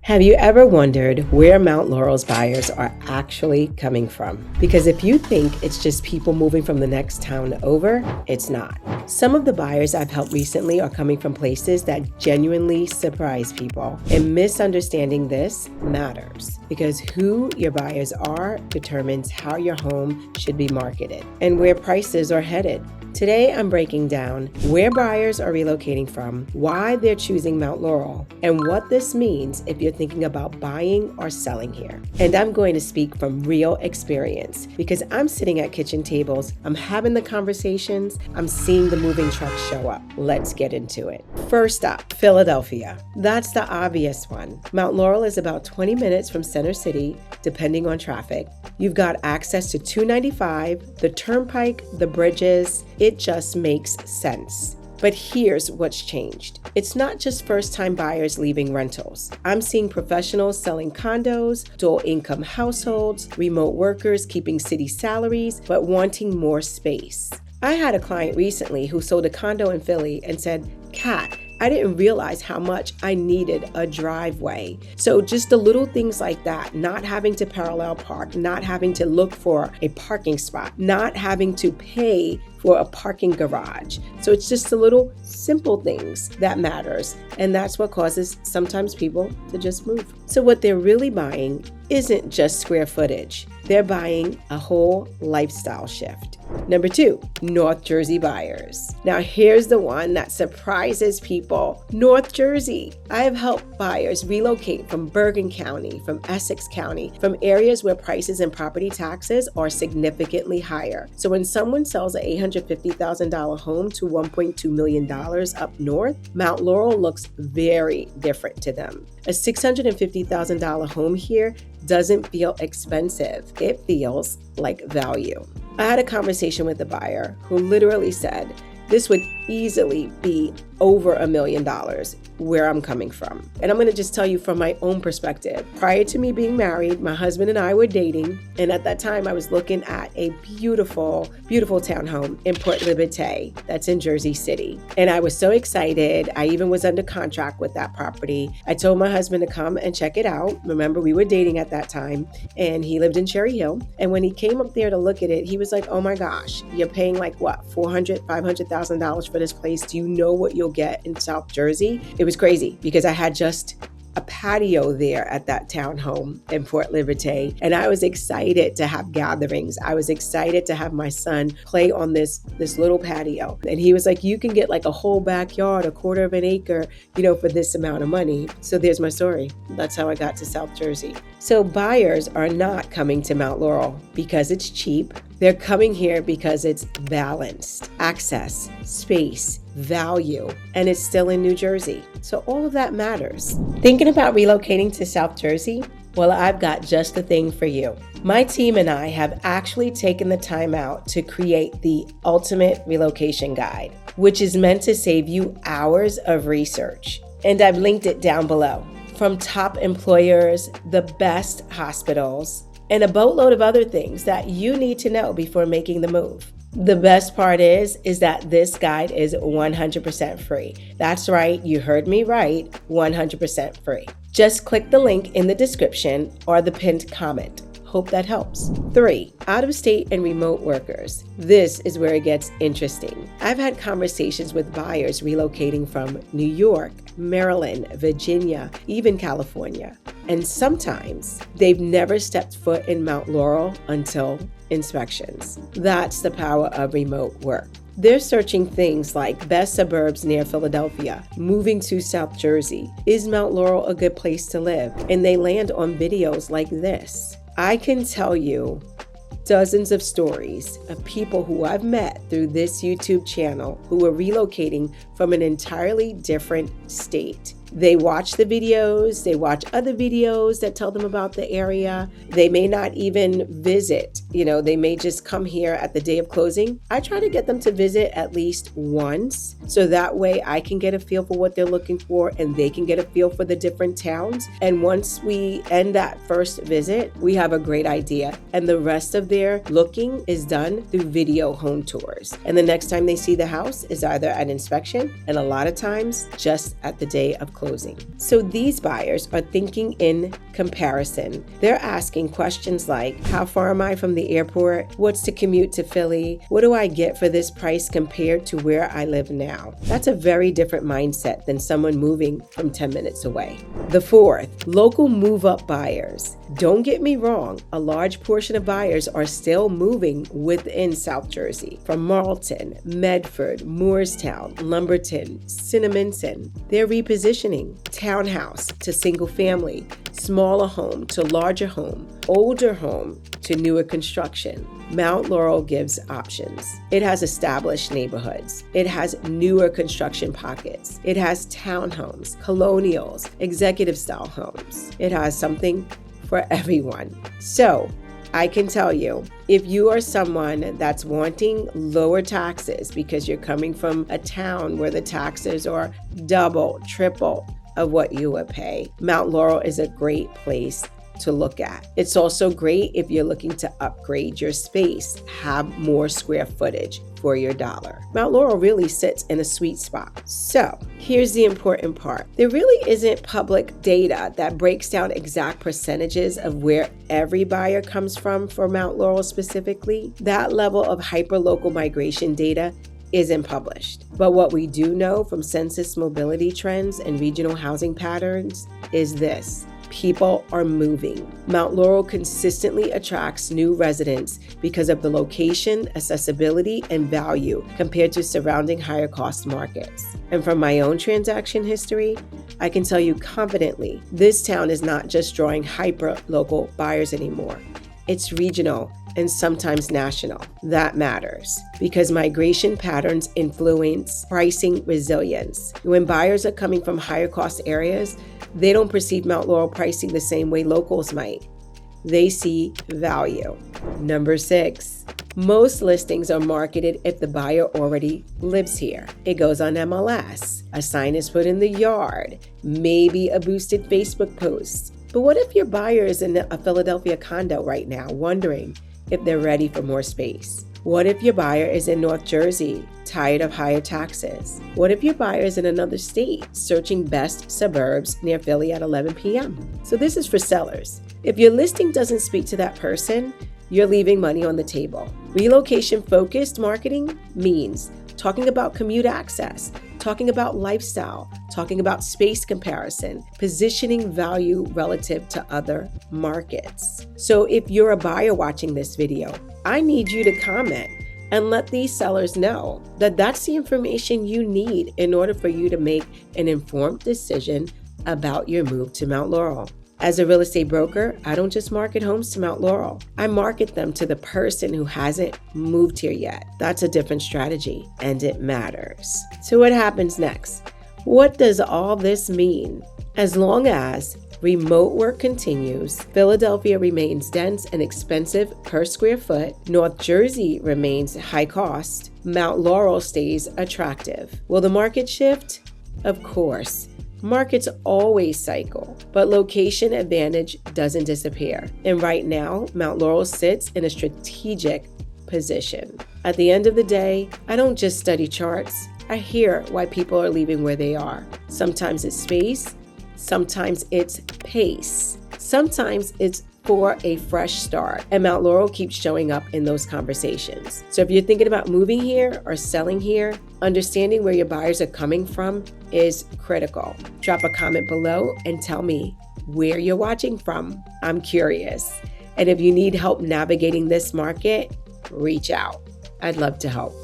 Have you ever wondered where Mount Laurel's buyers are actually coming from? Because if you think it's just people moving from the next town over, it's not. Some of the buyers I've helped recently are coming from places that genuinely surprise people. And misunderstanding this matters because who your buyers are determines how your home should be marketed and where prices are headed. Today, I'm breaking down where buyers are relocating from, why they're choosing Mount Laurel, and what this means if you're thinking about buying or selling here. And I'm going to speak from real experience because I'm sitting at kitchen tables, I'm having the conversations, I'm seeing the moving trucks show up. Let's get into it. First up, Philadelphia. That's the obvious one. Mount Laurel is about 20 minutes from Center City, depending on traffic. You've got access to 295, the turnpike, the bridges. It just makes sense. But here's what's changed. It's not just first-time buyers leaving rentals. I'm seeing professionals selling condos, dual-income households, remote workers keeping city salaries, but wanting more space. I had a client recently who sold a condo in Philly and said, "Kat, I didn't realize how much I needed a driveway." So just the little things like that, not having to parallel park, not having to look for a parking spot, not having to pay for a parking garage. So it's just the little simple things that matters. And that's what causes sometimes people to just move. So what they're really buying isn't just square footage. They're buying a whole lifestyle shift. Number 2, North Jersey buyers. Now here's the one that surprises people. North Jersey. I have helped buyers relocate from Bergen County, from Essex County, from areas where prices and property taxes are significantly higher. So when someone sells an $850,000 home to $1.2 million up north, Mount Laurel looks very different to them. A $650,000 home here doesn't feel expensive. It feels like value. I had a conversation with a buyer who literally said, this would easily be over $1 million where I'm coming from. And I'm going to just tell you from my own perspective. Prior to me being married, my husband and I were dating. And at that time, I was looking at a beautiful, beautiful townhome in Port Liberté that's in Jersey City. And I was so excited. I even was under contract with that property. I told my husband to come and check it out. Remember, we were dating at that time and he lived in Cherry Hill. And when he came up there to look at it, he was like, "Oh my gosh, you're paying like what, $400,000, $500,000 for this place. Do you know what you'll get in South Jersey?" It was crazy because I had just a patio there at that townhome in Port Liberté. And I was excited to have gatherings. I was excited to have my son play on this little patio. And he was like, "You can get like a whole backyard, a quarter of an acre, for this amount of money." So there's my story. That's how I got to South Jersey. So buyers are not coming to Mount Laurel because it's cheap. They're coming here because it's balanced, access, space, value, and it's still in New Jersey. So all of that matters. Thinking about relocating to South Jersey? Well, I've got just the thing for you. My team and I have actually taken the time out to create the Ultimate Relocation Guide, which is meant to save you hours of research. And I've linked it down below. From top employers, the best hospitals, and a boatload of other things that you need to know before making the move. The best part is that this guide is 100% free. That's right, you heard me right, 100% free. Just click the link in the description or the pinned comment. Hope that helps. 3, out-of-state and remote workers. This is where it gets interesting. I've had conversations with buyers relocating from New York, Maryland, Virginia, even California. And sometimes they've never stepped foot in Mount Laurel until inspections. That's the power of remote work. They're searching things like best suburbs near Philadelphia, moving to South Jersey. Is Mount Laurel a good place to live? And they land on videos like this. I can tell you dozens of stories of people who I've met through this YouTube channel who are relocating from an entirely different state. They watch the videos, they watch other videos that tell them about the area. They may not even visit, they may just come here at the day of closing. I try to get them to visit at least once, so that way I can get a feel for what they're looking for and they can get a feel for the different towns. And once we end that first visit, we have a great idea. And the rest of their looking is done through video home tours. And the next time they see the house is either at inspection and a lot of times just at the day of closing. closing. So these buyers are thinking in comparison. They're asking questions like, how far am I from the airport? What's the commute to Philly? What do I get for this price compared to where I live now? That's a very different mindset than someone moving from 10 minutes away. The fourth, local move-up buyers. Don't get me wrong, a large portion of buyers are still moving within South Jersey, from Marlton, Medford, Moorestown, Lumberton, Cinnaminson. They're repositioning townhouse to single family, smaller home to larger home, older home to newer construction. Mount Laurel gives options. It has established neighborhoods. It has newer construction pockets. It has townhomes, colonials, executive style homes. It has something for everyone. So I can tell you, if you are someone that's wanting lower taxes because you're coming from a town where the taxes are double, triple of what you would pay, Mount Laurel is a great place to look at. It's also great if you're looking to upgrade your space, have more square footage for your dollar. Mount Laurel really sits in a sweet spot. So here's the important part. There really isn't public data that breaks down exact percentages of where every buyer comes from for Mount Laurel specifically. That level of hyperlocal migration data isn't published. But what we do know from census mobility trends and regional housing patterns is this: people are moving. Mount Laurel consistently attracts new residents because of the location, accessibility, and value compared to surrounding higher cost markets. And from my own transaction history, I can tell you confidently, this town is not just drawing hyper-local buyers anymore. It's regional and sometimes national. That matters because migration patterns influence pricing resilience. When buyers are coming from higher cost areas, they don't perceive Mount Laurel pricing the same way locals might. They see value. Number 6, most listings are marketed if the buyer already lives here. It goes on MLS, a sign is put in the yard, maybe a boosted Facebook post. But what if your buyer is in a Philadelphia condo right now, wondering if they're ready for more space? What if your buyer is in North Jersey, tired of higher taxes? What if your buyer is in another state, searching best suburbs near Philly at 11 p.m.? So this is for sellers. If your listing doesn't speak to that person, you're leaving money on the table. Relocation-focused marketing means talking about commute access, talking about lifestyle, talking about space comparison, positioning value relative to other markets. So if you're a buyer watching this video, I need you to comment and let these sellers know that that's the information you need in order for you to make an informed decision about your move to Mount Laurel. As a real estate broker, I don't just market homes to Mount Laurel. I market them to the person who hasn't moved here yet. That's a different strategy, and it matters. So what happens next? What does all this mean? As long as remote work continues, Philadelphia remains dense and expensive per square foot, North Jersey remains high cost, Mount Laurel stays attractive. Will the market shift? Of course. Markets always cycle, but location advantage doesn't disappear. And right now, Mount Laurel sits in a strategic position. At the end of the day, I don't just study charts. I hear why people are leaving where they are. Sometimes it's space, sometimes it's pace, sometimes it's for a fresh start. And Mount Laurel keeps showing up in those conversations. So if you're thinking about moving here or selling here, understanding where your buyers are coming from is critical. Drop a comment below and tell me where you're watching from. I'm curious. And if you need help navigating this market, reach out. I'd love to help.